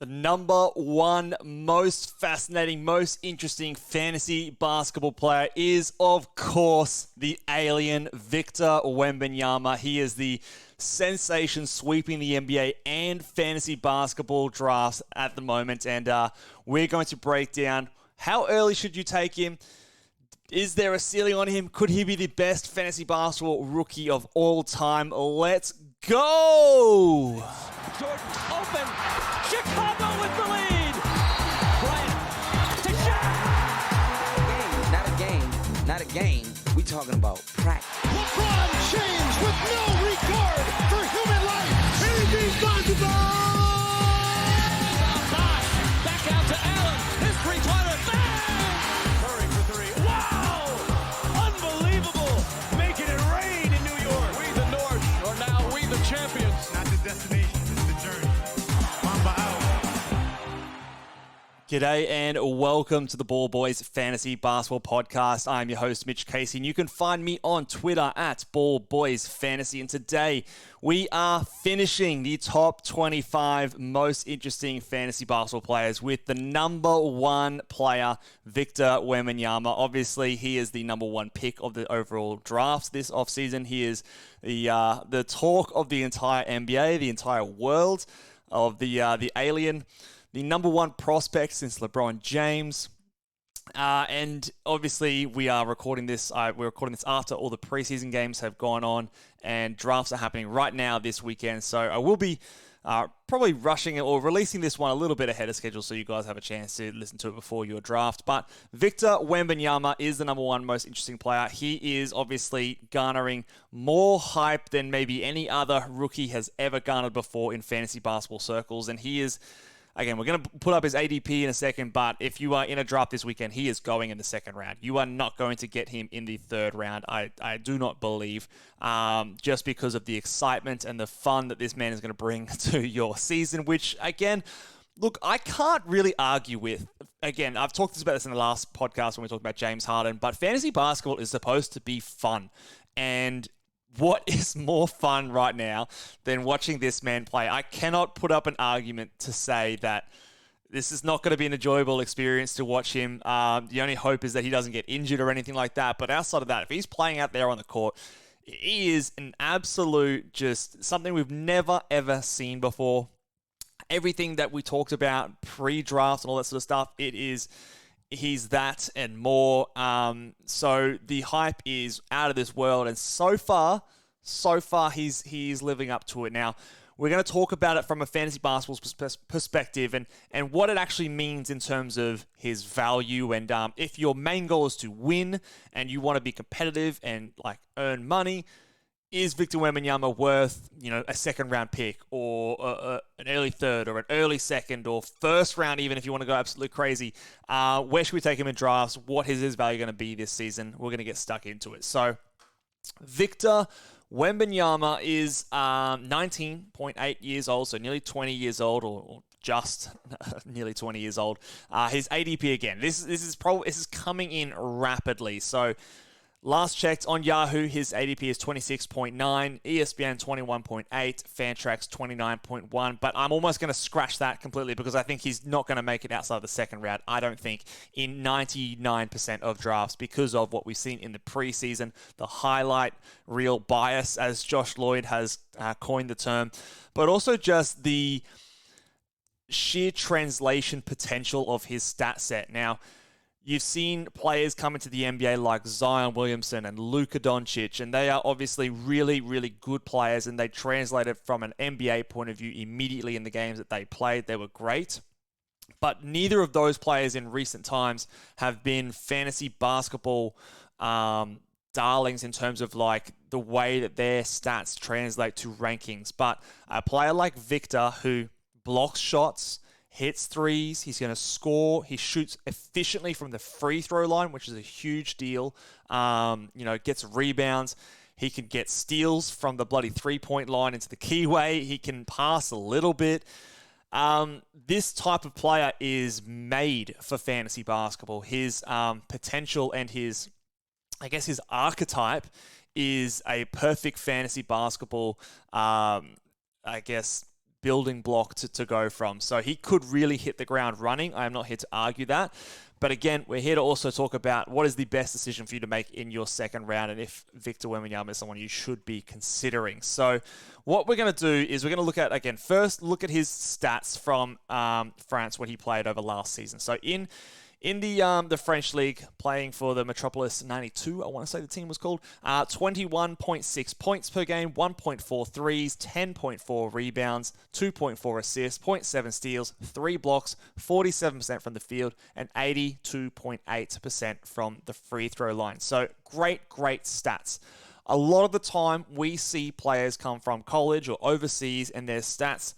The number one most fascinating, most interesting fantasy basketball player is, of course, the alien Victor Wembanyama. He is the sensation sweeping the NBA and fantasy basketball drafts at the moment. And we're going to break down how early should you take him. Is there a ceiling on him? Could he be the best fantasy basketball rookie of all time? Let's go! Jordan open. Chicago with the lead. Bryant to Shaq. Not a game. We talking about practice. LeBron James with no regard for human life. Irresponsible. Back out to Allen. His three-pointer. Bang! Murray for three. Wow! Unbelievable. Making it rain in New York. We the North are now we the champions. Not the destination, it's the journey. Mamba out. G'day and welcome to the Ball Boys Fantasy Basketball Podcast. I'm your host, Mitch Casey, and you can find me on Twitter at Ball Boys Fantasy. And today we are finishing the top 25 most interesting fantasy basketball players with the number one player, Victor Wembanyama. Obviously, he is the number one pick of the overall draft this offseason. He is the talk of the entire NBA, the entire world, of the alien. The number one prospect since LeBron James. And obviously, we are recording this. We're recording this after all the preseason games have gone on and drafts are happening right now this weekend. So I will be probably rushing it or releasing this one a little bit ahead of schedule so you guys have a chance to listen to it before your draft. But Victor Wembanyama is the number one most interesting player. He is obviously garnering more hype than maybe any other rookie has ever garnered before in fantasy basketball circles. And he is... Again, we're going to put up his ADP in a second, but if you are in a draft this weekend, he is going in the second round. You are not going to get him in the third round, I do not believe, just because of the excitement and the fun that this man is going to bring to your season, which, again, look, I can't really argue with. Again, I've talked about this in the last podcast when we talked about James Harden, but fantasy basketball is supposed to be fun, and what is more fun right now than watching this man play? I cannot put up an argument to say that this is not going to be an enjoyable experience to watch him. The only hope is that he doesn't get injured or anything like that. But outside of that, if he's playing out there on the court, he is an absolute just something we've never, ever seen before. Everything that we talked about pre-draft and all that sort of stuff, he's that and more. So the hype is out of this world, and so far he's living up to it. Now, we're going to talk about it from a fantasy basketball perspective and what it actually means in terms of his value. And if your main goal is to win and you want to be competitive and like earn money, is Victor Wembanyama worth, a second-round pick or an early third or an early second or first round, even if you want to go absolutely crazy? Where should we take him in drafts? What is his value going to be this season? We're going to get stuck into it. So, Victor Wembanyama is 19.8 years old, so nearly 20 years old, or just nearly 20 years old. His ADP again. This is coming in rapidly. So, last checked on Yahoo, his ADP is 26.9, ESPN 21.8, Fantrax 29.1, but I'm almost going to scratch that completely because I think he's not going to make it outside the second round, I don't think, in 99% of drafts because of what we've seen in the preseason, the highlight reel bias, as Josh Lloyd has coined the term, but also just the sheer translation potential of his stat set. Now, you've seen players come into the NBA like Zion Williamson and Luka Doncic, and they are obviously really, really good players, and they translated from an NBA point of view immediately in the games that they played. They were great. But neither of those players in recent times have been fantasy basketball darlings in terms of like the way that their stats translate to rankings. But a player like Victor, who blocks shots, hits threes, he's going to score, he shoots efficiently from the free throw line, which is a huge deal, gets rebounds, he can get steals from the bloody three-point line into the keyway, he can pass a little bit. This type of player is made for fantasy basketball. His potential and his archetype is a perfect fantasy basketball, building block to go from. So he could really hit the ground running. I am not here to argue that. But again, we're here to also talk about what is the best decision for you to make in your second round and if Victor Wembanyama is someone you should be considering. So what we're going to do is we're going to look at, again, first look at his stats from France when he played over last season. So in the French league, playing for the Metropolis 92, I want to say the team was called, 21.6 points per game, 1.4 threes, 10.4 rebounds, 2.4 assists, 0.7 steals, 3 blocks, 47% from the field, and 82.8% from the free throw line. So great stats. A lot of the time, we see players come from college or overseas, and their stats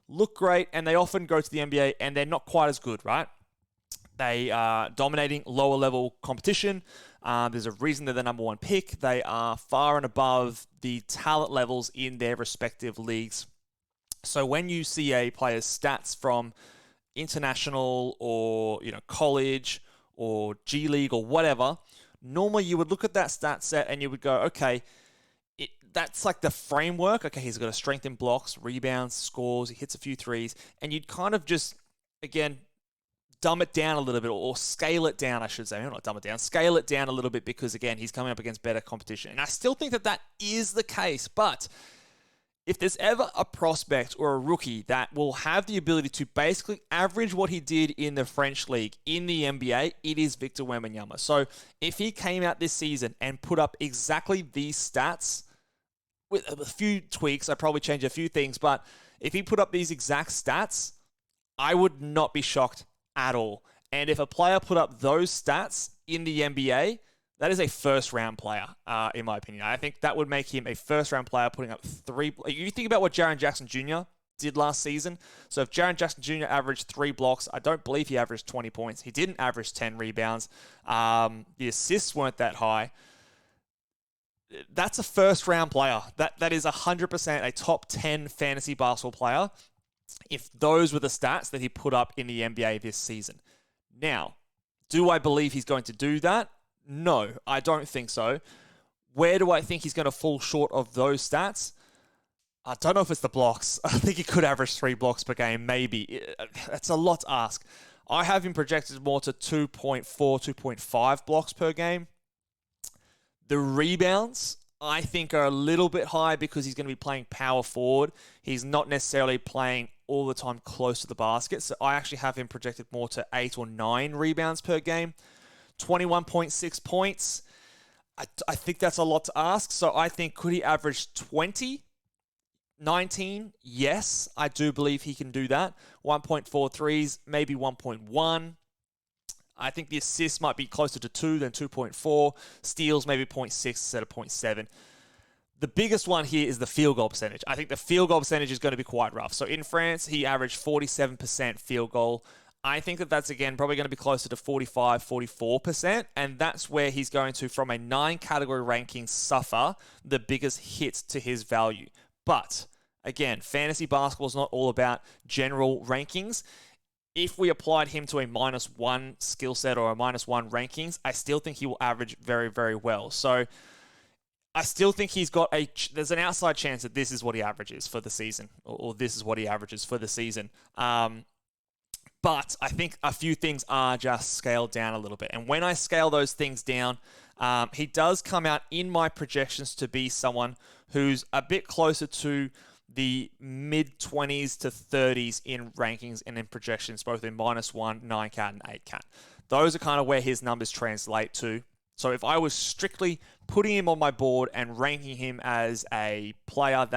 look great, and they often go to the NBA, and they're not quite as good, right? They are dominating lower level competition. There's a reason they're the number one pick. They are far and above the talent levels in their respective leagues. So when you see a player's stats from international or college or G League or whatever, normally you would look at that stat set and you would go, okay, that's like the framework. Okay, he's got a strength in blocks, rebounds, scores, he hits a few threes, and you'd kind of just, again, dumb it down a little bit, or scale it down, I should say. Not dumb it down, scale it down a little bit, because, again, he's coming up against better competition. And I still think that is the case. But if there's ever a prospect or a rookie that will have the ability to basically average what he did in the French league in the NBA, it is Victor Wembanyama. So if he came out this season and put up exactly these stats, with a few tweaks, I'd probably change a few things, but if he put up these exact stats, I would not be shocked at all. And if a player put up those stats in the NBA, that is a first-round player, in my opinion. I think that would make him a first-round player putting up 3... You think about what Jaren Jackson Jr. did last season. So if Jaren Jackson Jr. averaged 3 blocks, I don't believe he averaged 20 points. He didn't average 10 rebounds. The assists weren't that high. That's a first-round player. That is 100% a top 10 fantasy basketball player, if those were the stats that he put up in the NBA this season. Now, do I believe he's going to do that? No, I don't think so. Where do I think he's going to fall short of those stats? I don't know if it's the blocks. I think he could average 3 blocks per game, maybe. That's a lot to ask. I have him projected more to 2.4, 2.5 blocks per game. The rebounds, I think, are a little bit high because he's going to be playing power forward. He's not necessarily playing all the time close to the basket. So I actually have him projected more to 8 or 9 rebounds per game. 21.6 points. I think that's a lot to ask. So I think, could he average 20? 19? Yes, I do believe he can do that. 1.4 threes, maybe 1.1. I think the assists might be closer to 2 than 2.4. Steals maybe 0.6 instead of 0.7. The biggest one here is the field goal percentage. I think the field goal percentage is going to be quite rough. So in France, he averaged 47% field goal. I think that's, again, probably going to be closer to 45, 44%. And that's where he's going to, from a 9-category ranking, suffer the biggest hit to his value. But, again, fantasy basketball is not all about general rankings. If we applied him to a -1 skill set or a -1 rankings, I still think he will average very, very well. So I still think he's got there's an outside chance that this is what he averages for the season, or this is what he averages for the season. But I think a few things are just scaled down a little bit. And when I scale those things down, he does come out in my projections to be someone who's a bit closer to the mid-20s to 30s in rankings and in projections, both in -1, 9-cat, and 8-cat. Those are kind of where his numbers translate to. So if I was strictly putting him on my board and ranking him as a player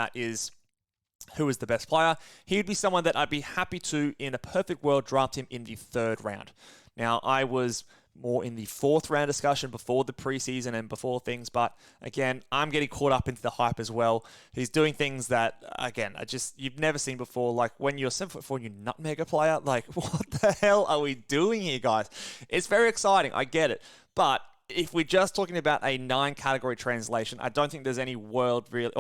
who is the best player, he'd be someone that I'd be happy to, in a perfect world, draft him in the 3rd round. Now, I was more in the 4th round discussion before the preseason and before things, but again, I'm getting caught up into the hype as well. He's doing things that, again, you've never seen before. Like when you're 7'4" and you nutmeg a player, like what the hell are we doing here, guys? It's very exciting, I get it, but if we're just talking about a 9-category translation, I don't think there's any world really...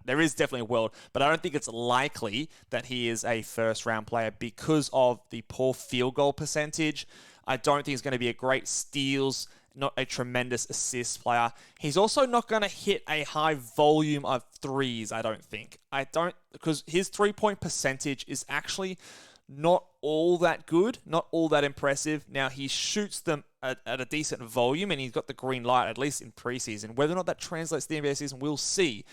there is definitely a world, but I don't think it's likely that he is a first-round player because of the poor field goal percentage. I don't think he's going to be a great steals not a tremendous assist player. He's also not going to hit a high volume of threes, I don't think. Because his 3-point percentage is actually not all that good, not all that impressive. Now, he shoots them at a decent volume, and he's got the green light, at least in preseason. Whether or not that translates to the NBA season, we'll see.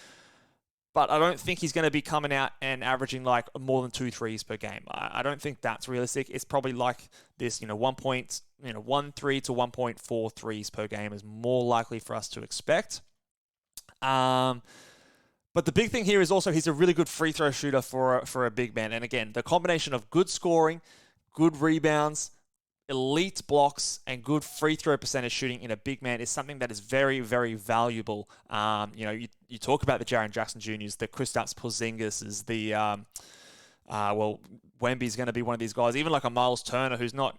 But I don't think he's going to be coming out and averaging like more than 2 threes per game. I don't think that's realistic. It's probably like this, 1.13 to 1.4 threes per game is more likely for us to expect. But the big thing here is also he's a really good free throw shooter for a big man. And again, the combination of good scoring, good rebounds, elite blocks, and good free throw percentage shooting in a big man is something that is very, very valuable. You talk about the Jaren Jackson Jr.'s, the Kristaps Porzingis', Wemby's going to be one of these guys. Even like a Miles Turner, who's not,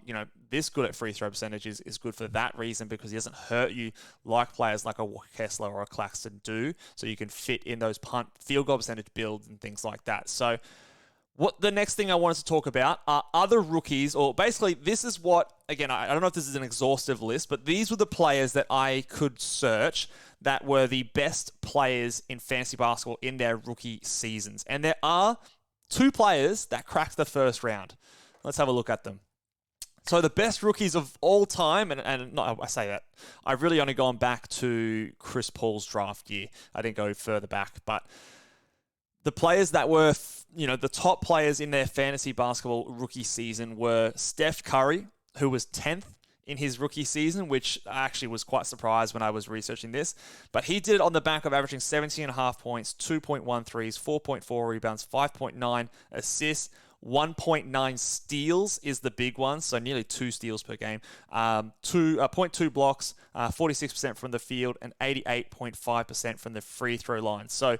this good at free throw percentages, is good for that reason because he doesn't hurt you like players like a Kessler or a Claxton do. So you can fit in those field goal percentage builds and things like that. So what the next thing I wanted to talk about are other rookies, or basically this is what, again, I don't know if this is an exhaustive list, but these were the players that I could search that were the best players in fantasy basketball in their rookie seasons. And there are 2 players that cracked the first round. Let's have a look at them. So the best rookies of all time, and no, I say that, I've really only gone back to Chris Paul's draft year. I didn't go further back, but the players that were, the top players in their fantasy basketball rookie season were Steph Curry, who was 10th in his rookie season, which I actually was quite surprised when I was researching this. But he did it on the back of averaging 17.5 points, 2.1 threes, 4.4 rebounds, 5.9 assists, 1.9 steals is the big one, so nearly 2 steals per game, 0.2 blocks, 46% from the field, and 88.5% from the free throw line. So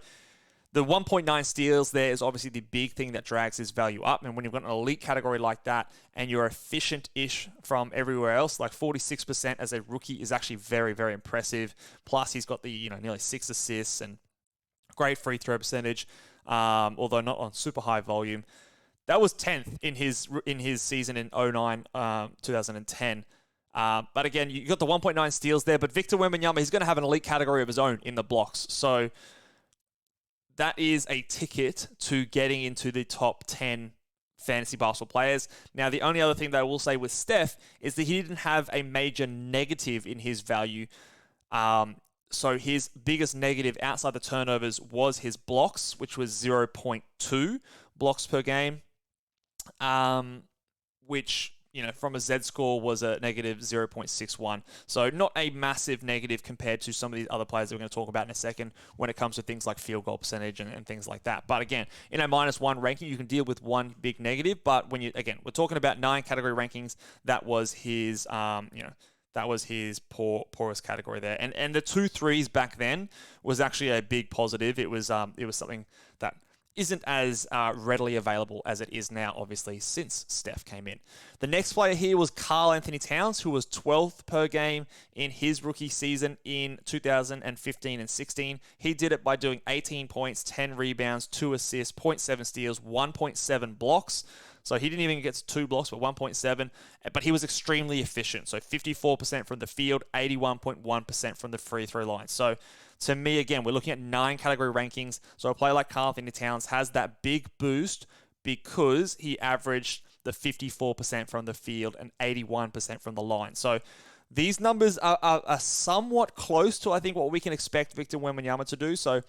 the 1.9 steals there is obviously the big thing that drags his value up. And when you've got an elite category like that and you're efficient-ish from everywhere else, like 46% as a rookie is actually very, very impressive. Plus, he's got the nearly 6 assists and great free throw percentage, although not on super high volume. That was 10th in his season in 2010. But again, you got the 1.9 steals there. But Victor Wembanyama, he's going to have an elite category of his own in the blocks. So that is a ticket to getting into the top 10 fantasy basketball players. Now, the only other thing that I will say with Steph is that he didn't have a major negative in his value. So his biggest negative outside the turnovers was his blocks, which was 0.2 blocks per game, which, from a Z score was a negative 0.61. So not a massive negative compared to some of these other players that we're going to talk about in a second when it comes to things like field goal percentage and things like that. But again, in a -1 ranking, you can deal with one big negative. But we're talking about 9 category rankings. That was his, that was his poorest category there. And the 2 threes back then was actually a big positive. It was something that isn't as readily available as it is now, obviously, since Steph came in. The next player here was Karl Anthony Towns, who was 12th per game in his rookie season in 2015 and 16. He did it by doing 18 points, 10 rebounds, 2 assists, 0.7 steals, 1.7 blocks. So he didn't even get to 2 blocks, but 1.7. But he was extremely efficient. So 54% from the field, 81.1% from the free throw line. So to me, again, we're looking at 9 category rankings. So a player like Karl Anthony Towns has that big boost because he averaged the 54% from the field and 81% from the line. So these numbers are somewhat close to, I think, what we can expect Victor Wembanyama to do. So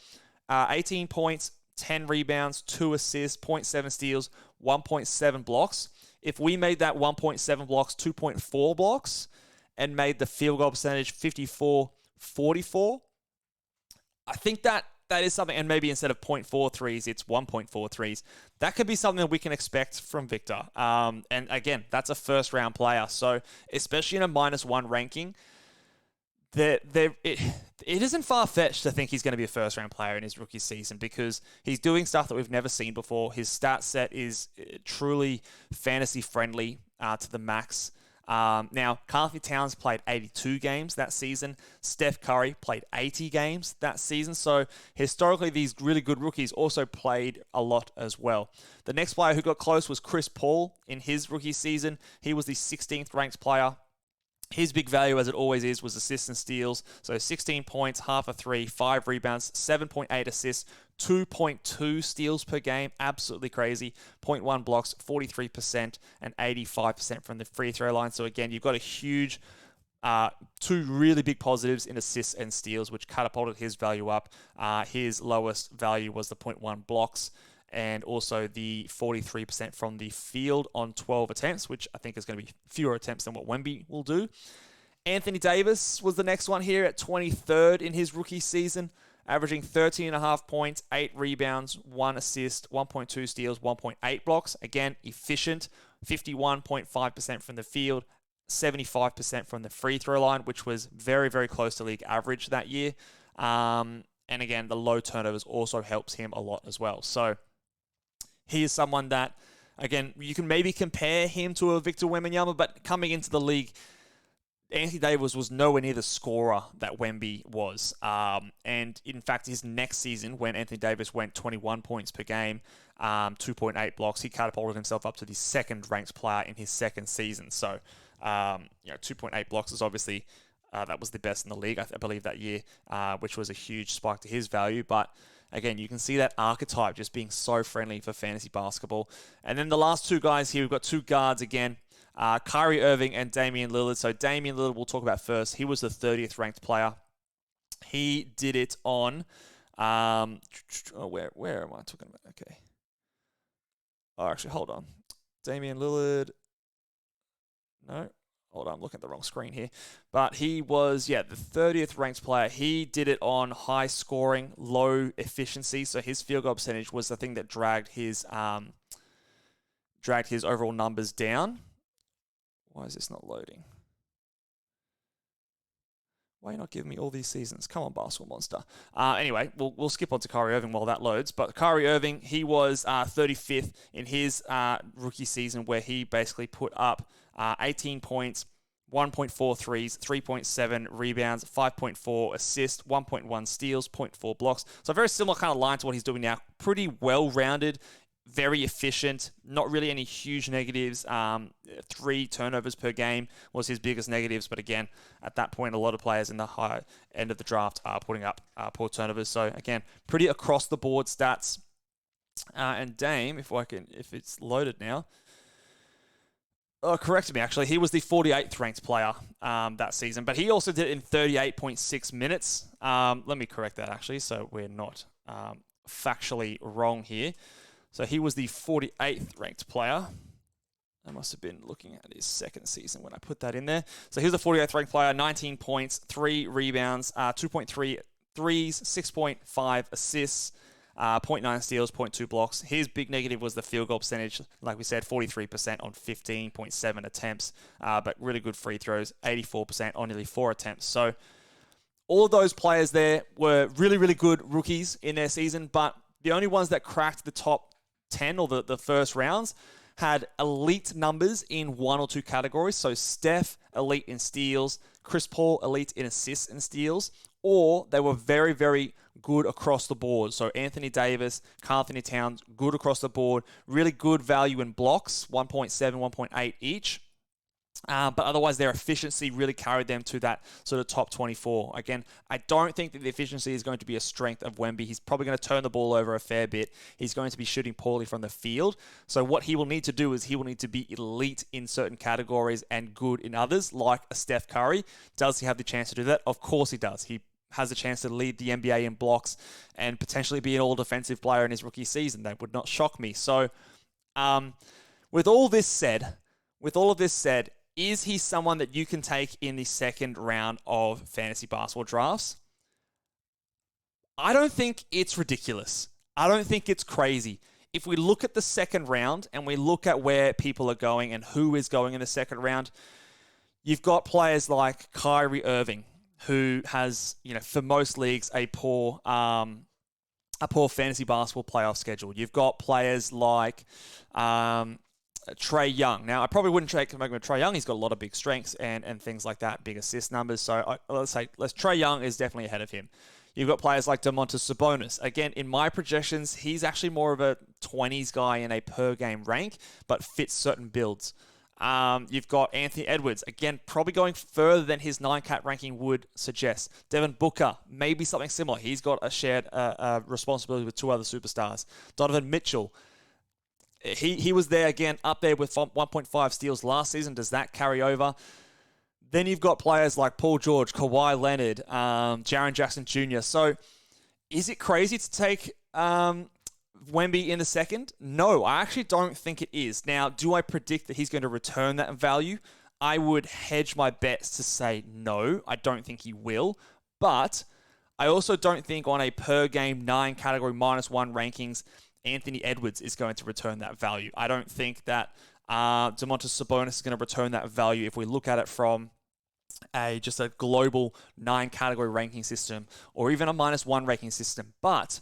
18 points, 10 rebounds, 2 assists, 0.7 steals, 1.7 blocks. If we made that 1.7 blocks 2.4 blocks and made the field goal percentage 54-44, I think that is something, and maybe instead of 0.4 threes, it's 1.4 threes. That could be something that we can expect from Victor. And again, that's a first-round player. So especially in a -1 ranking, it isn't far-fetched to think he's going to be a first-round player in his rookie season because he's doing stuff that we've never seen before. His stat set is truly fantasy-friendly to the max. Now, Karl Anthony Towns played 82 games that season. Steph Curry played 80 games that season. So historically, these really good rookies also played a lot as well. The next player who got close was Chris Paul in his rookie season. He was the 16th ranked player His big value, as it always is, was assists and steals. So 16 points, half a three, 5 rebounds, 7.8 assists, 2.2 steals per game. Absolutely crazy. 0.1 blocks, 43%, and 85% from the free throw line. So again, you've got a huge, two really big positives in assists and steals, which catapulted his value up. His lowest value was the 0.1 blocks, and also the 43% from the field on 12 attempts, which I think is going to be fewer attempts than what Wemby will do. Anthony Davis was the next one here at 23rd in his rookie season, averaging 13.5 points, 8 rebounds, 1 assist, 1.2 steals, 1.8 blocks. Again, efficient, 51.5% from the field, 75% from the free throw line, which was very, very close to league average that year. And again, the low turnovers also helps him a lot as well. So he is someone that, again, you can maybe compare him to a Victor Wembanyama, but coming into the league, Anthony Davis was nowhere near the scorer that Wemby was. And in fact, his next season, when Anthony Davis went 21 points per game, 2.8 blocks, he catapulted himself up to the second-ranked player in his second season. So, 2.8 blocks is obviously, that was the best in the league, I believe, that year, which was a huge spike to his value. But again, you can see that archetype just being so friendly for fantasy basketball. And then the last two guys here, we've got two guards again, Kyrie Irving and Damian Lillard. So Damian Lillard we'll talk about first. He was the 30th ranked player. He did it on, where am I talking about? Okay. Oh, actually, hold on. Damian Lillard. No. Hold on, I'm looking at the wrong screen here. But he was, the 30th ranked player. He did it on high scoring, low efficiency. So his field goal percentage was the thing that dragged his overall numbers down. Why is this not loading? Why are you not giving me all these seasons? Come on, Basketball Monster. Anyway, we'll skip on to Kyrie Irving while that loads. But Kyrie Irving, he was 35th in his rookie season, where he basically put up 18 points, 1.4 threes, 3.7 rebounds, 5.4 assists, 1.1 steals, 0.4 blocks. So a very similar kind of line to what he's doing now. Pretty well-rounded, very efficient, not really any huge negatives. 3 turnovers per game was his biggest negatives. But again, at that point, a lot of players in the high end of the draft are putting up poor turnovers. So again, pretty across-the-board stats. And Dame, if it's loaded now. Oh, correct me, actually. He was the 48th ranked player that season, but he also did it in 38.6 minutes. Let me correct that, actually, so we're not factually wrong here. So he was the 48th ranked player. I must have been looking at his second season when I put that in there. So he was the 48th ranked player, 19 points, 3 rebounds, 2.3 threes, 6.5 assists, 0.9 steals, 0.2 blocks. His big negative was the field goal percentage. Like we said, 43% on 15.7 attempts, but really good free throws, 84% on nearly 4 attempts. So all of those players there were really, really good rookies in their season, but the only ones that cracked the top 10 or the first rounds had elite numbers in 1 or 2 categories. So Steph, elite in steals, Chris Paul, elite in assists and steals, or they were very, very good across the board. So Anthony Davis, Karl Anthony Towns, good across the board, really good value in blocks, 1.7, 1.8 each. But otherwise, their efficiency really carried them to that sort of top 24. Again, I don't think that the efficiency is going to be a strength of Wemby. He's probably going to turn the ball over a fair bit. He's going to be shooting poorly from the field. So what he will need to do is he will need to be elite in certain categories and good in others, like a Steph Curry. Does he have the chance to do that? Of course he does. He has a chance to lead the NBA in blocks and potentially be an all-defensive player in his rookie season. That would not shock me. So with all of this said, is he someone that you can take in the second round of fantasy basketball drafts? I don't think it's ridiculous. I don't think it's crazy. If we look at the second round and we look at where people are going and who is going in the second round, you've got players like Kyrie Irving, who has, for most leagues, a poor fantasy basketball playoff schedule. You've got players like Trae Young. Now, I probably wouldn't take him with Trae Young. He's got a lot of big strengths and things like that, big assist numbers. So let's Trae Young is definitely ahead of him. You've got players like Domantas Sabonis. Again, in my projections, he's actually more of a 20s guy in a per-game rank, but fits certain builds. You've got Anthony Edwards, again, probably going further than his 9-cat ranking would suggest. Devin Booker, maybe something similar. He's got a shared responsibility with 2 other superstars. Donovan Mitchell, he was there again, up there with 1.5 steals last season. Does that carry over? Then you've got players like Paul George, Kawhi Leonard, Jaren Jackson Jr. So is it crazy to take Wemby in the second? No, I actually don't think it is. Now, do I predict that he's going to return that value? I would hedge my bets to say no. I don't think he will. But I also don't think on a per-game 9 category -1 rankings, Anthony Edwards is going to return that value. I don't think that Domantas Sabonis is going to return that value if we look at it from just a global 9 category ranking system or even a -1 ranking system. But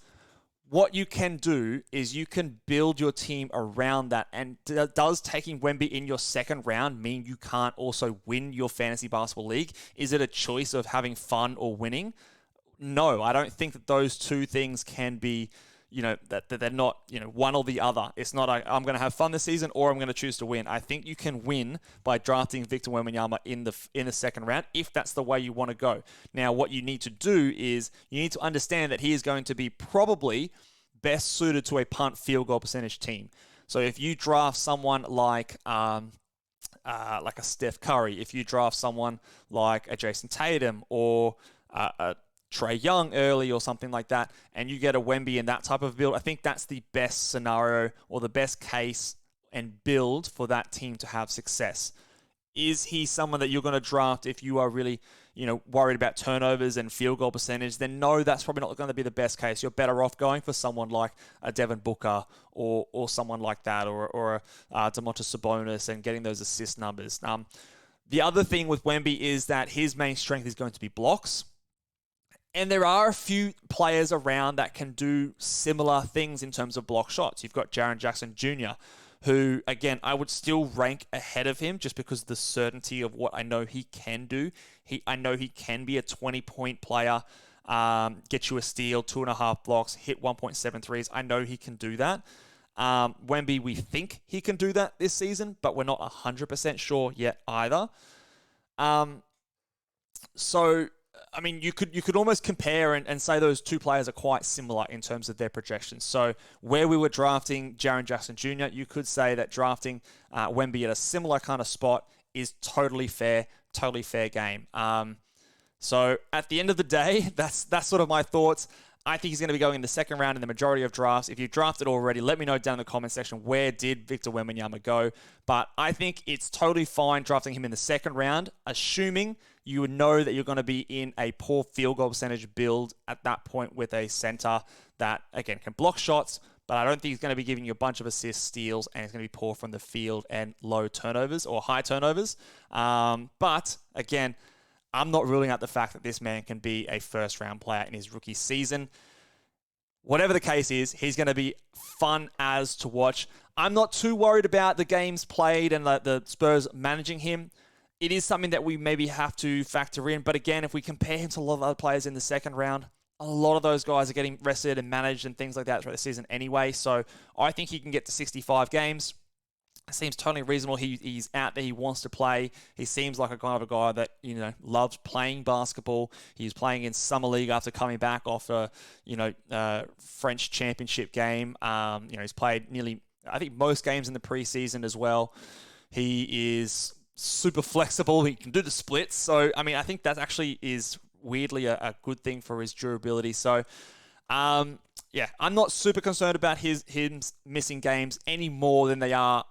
what you can do is you can build your team around that. And does taking Wemby in your second round mean you can't also win your fantasy basketball league? Is it a choice of having fun or winning? No, I don't think that those two things can be, that they're not, one or the other. It's not I'm going to have fun this season or I'm going to choose to win. I think you can win by drafting Victor Wembanyama in the second round if that's the way you want to go. Now, what you need to do is you need to understand that he is going to be probably best suited to a punt field goal percentage team. So if you draft someone like a Steph Curry, if you draft someone like a Jason Tatum or a Trae Young early or something like that, and you get a Wemby in that type of build, I think that's the best scenario or the best case and build for that team to have success. Is he someone that you're going to draft if you are really, worried about turnovers and field goal percentage? Then no, that's probably not going to be the best case. You're better off going for someone like a Devin Booker or someone like that or Domantas Sabonis and getting those assist numbers. The other thing with Wemby is that his main strength is going to be blocks. And there are a few players around that can do similar things in terms of block shots. You've got Jaren Jackson Jr., who, again, I would still rank ahead of him just because of the certainty of what I know he can do. I know he can be a 20-point player, get you a steal, 2.5 blocks, hit 1.7 threes. I know he can do that. Wemby, we think he can do that this season, but we're not 100% sure yet either. You could almost compare and say those two players are quite similar in terms of their projections. So where we were drafting Jaren Jackson Jr., you could say that drafting Wemby at a similar kind of spot is totally fair game. So at the end of the day, that's sort of my thoughts. I think he's going to be going in the second round in the majority of drafts. If you've drafted already, let me know down in the comment section where did Victor Wembanyama go. But I think it's totally fine drafting him in the second round, assuming you would know that you're going to be in a poor field goal percentage build at that point with a center that, again, can block shots, but I don't think he's going to be giving you a bunch of assists, steals, and it's going to be poor from the field and low turnovers or high turnovers. But, again, I'm not ruling out the fact that this man can be a first-round player in his rookie season. Whatever the case is, he's going to be fun as to watch. I'm not too worried about the games played and the Spurs managing him. It is something that we maybe have to factor in. But again, if we compare him to a lot of other players in the second round, a lot of those guys are getting rested and managed and things like that throughout the season anyway. So I think he can get to 65 games. It seems totally reasonable. He's out there. He wants to play. He seems like a kind of a guy that, loves playing basketball. He's playing in Summer League after coming back off a, French championship game. He's played nearly, I think, most games in the preseason as well. He is super flexible. He can do the splits. So, I think that actually is weirdly a good thing for his durability. So, I'm not super concerned about him missing games any more than I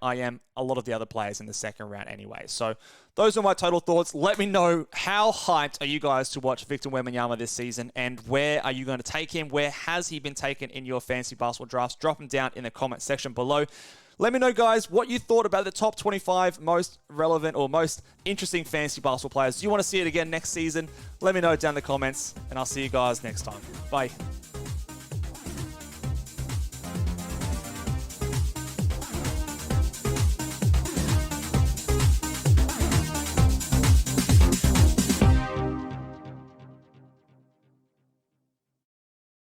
am a lot of the other players in the second round anyway. So those are my total thoughts. Let me know, how hyped are you guys to watch Victor Wembanyama this season, and where are you going to take him? Where has he been taken in your fantasy basketball drafts? Drop them down in the comment section below. Let me know, guys, what you thought about the top 25 most relevant or most interesting fantasy basketball players. Do you want to see it again next season? Let me know down in the comments, and I'll see you guys next time. Bye.